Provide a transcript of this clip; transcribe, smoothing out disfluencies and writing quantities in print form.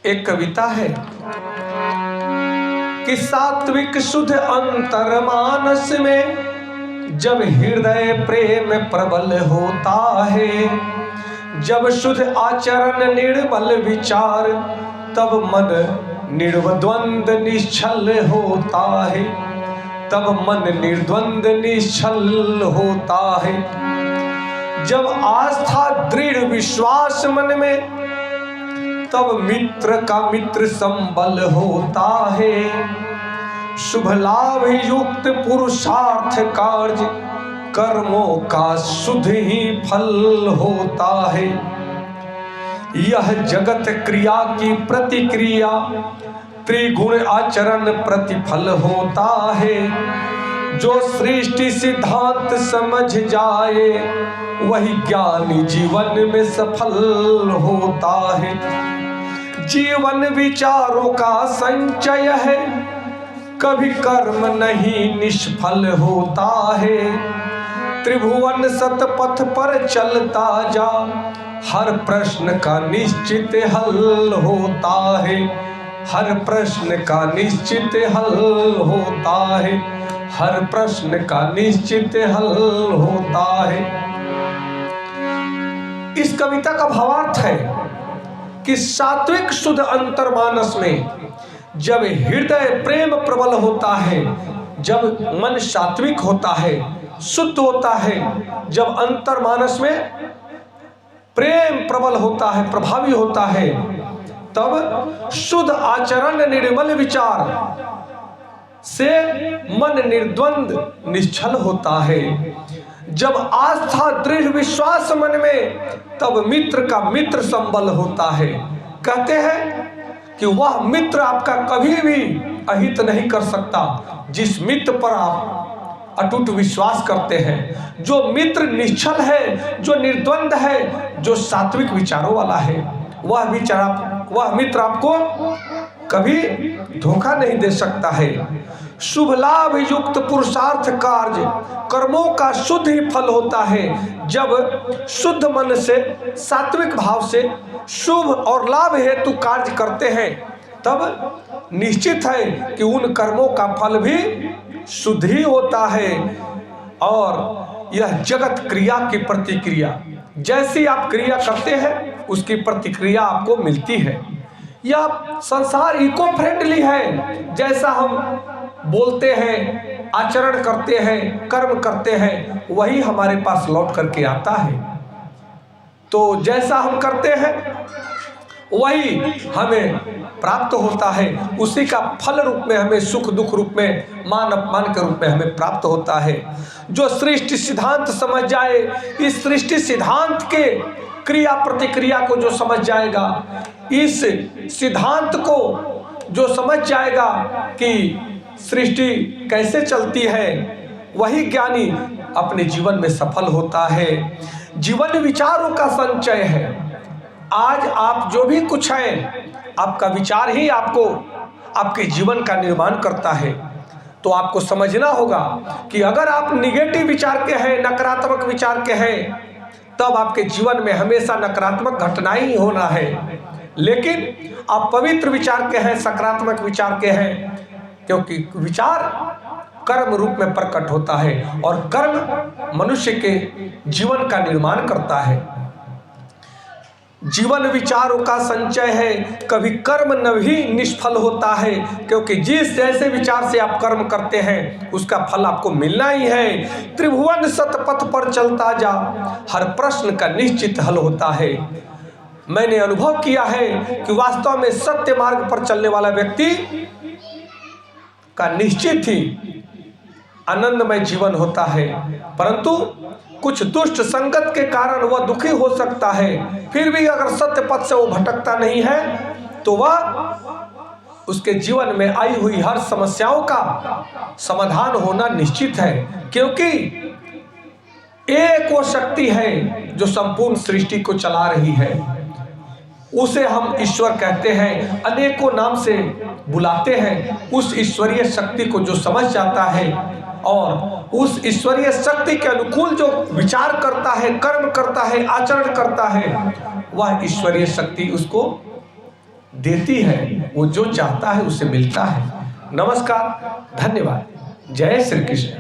एक कविता है कि सात्विक शुद्ध अंतर मानस में जब हृदय प्रेम प्रबल होता है, जब शुद्ध आचरण निर्मल विचार तब मन निर्द्वंद निश्चल होता है, तब मन निर्द्वंद निश्चल होता है। जब आस्था दृढ़ विश्वास मन में तब मित्र का मित्र संबल होता है, शुभ लाभ युक्त पुरुषार्थ कार्य कर्मों का शुद्ध ही फल होता है। यह जगत क्रिया की प्रतिक्रिया त्रिगुण आचरण प्रतिफल होता है, जो सृष्टि सिद्धांत समझ जाए वही ज्ञानी जीवन में सफल होता है। जीवन विचारों का संचय है, कभी कर्म नहीं निष्फल होता है। त्रिभुवन सतपथ पर चलता जा, हर प्रश्न का निश्चित हल होता है, हर प्रश्न का निश्चित हल होता है, हर प्रश्न का निश्चित हल होता है। इस कविता का भावार्थ है कि सात्विक शुद्ध अंतर्मानस में जब हृदय प्रेम प्रबल होता है, जब मन सात्विक होता है, शुद्ध होता है, जब अंतर्मानस में प्रेम प्रबल होता है, प्रभावी होता है, तब शुद्ध आचरण निर्मल विचार से मन निर्द्वंद निश्चल होता है। जब आस्था दृढ़ विश्वास मन में तब मित्र का मित्र संबल होता है। कहते हैं कि वह मित्र आपका कभी भी अहित नहीं कर सकता जिस मित्र पर आप अटूट विश्वास करते हैं। जो मित्र निश्चल है, जो निर्द्वंद है, जो सात्विक विचारों वाला है, वह मित्र आपको कभी धोखा नहीं दे सकता है। शुभ लाभ युक्त पुरुषार्थ कार्य कर्मों का शुद्ध ही फल होता है। जब शुद्ध मन से सात्विक भाव से शुभ और लाभ हेतु कार्य करते हैं, तब निश्चित है कि उन कर्मों का फल भी शुद्ध ही होता है। और यह जगत क्रिया की प्रतिक्रिया, जैसी आप क्रिया करते हैं उसकी प्रतिक्रिया आपको मिलती है। यह संसार इको फ्रेंडली है। जैसा हम बोलते हैं, आचरण करते हैं, कर्म करते हैं, वही हमारे पास लौट करके आता है। तो जैसा हम करते हैं वही हमें प्राप्त होता है, उसी का फल रूप में हमें सुख दुख रूप में, मान अपमान के रूप में हमें प्राप्त होता है। जो सृष्टि सिद्धांत समझ जाए, इस सृष्टि सिद्धांत के क्रिया प्रतिक्रिया को जो समझ जाएगा, इस सिद्धांत को जो समझ जाएगा कि सृष्टि कैसे चलती है, वही ज्ञानी अपने जीवन में सफल होता है। जीवन विचारों का संचय है। आज आप जो भी कुछ हैं, आपका विचार ही आपको आपके जीवन का निर्माण करता है। तो आपको समझना होगा कि अगर आप निगेटिव विचार के हैं, नकारात्मक विचार के हैं, तब आपके जीवन में हमेशा नकारात्मक घटनाएं ही होना है। लेकिन आप पवित्र विचार के हैं, सकारात्मक विचार के हैं, क्योंकि विचार कर्म रूप में प्रकट होता है और कर्म मनुष्य के जीवन का निर्माण करता है। जीवन विचारों का संचय है, कभी कर्म न भी निष्फल होता है, क्योंकि जिस जैसे विचार से आप कर्म करते हैं उसका फल आपको मिलना ही है। त्रिभुवन सतपथ पर चलता जा, हर प्रश्न का निश्चित हल होता है। मैंने अनुभव किया है कि वास्तव में सत्य मार्ग पर चलने वाला व्यक्ति का निश्चित ही आनंदमय जीवन होता है, परंतु कुछ दुष्ट संगत के कारण वह दुखी हो सकता है। फिर भी अगर सत्य पथ से वो भटकता नहीं है तो वह उसके जीवन में आई हुई हर समस्याओं का समाधान होना निश्चित है, क्योंकि एक वो शक्ति है जो संपूर्ण सृष्टि को चला रही है। उसे हम ईश्वर कहते हैं, अनेकों नाम से बुलाते हैं। उस ईश्वरीय शक्ति को जो समझ जाता है और उस ईश्वरीय शक्ति के अनुकूल जो विचार करता है, कर्म करता है, आचरण करता है, वह ईश्वरीय शक्ति उसको देती है, वो जो चाहता है उसे मिलता है। नमस्कार, धन्यवाद। जय श्री कृष्ण।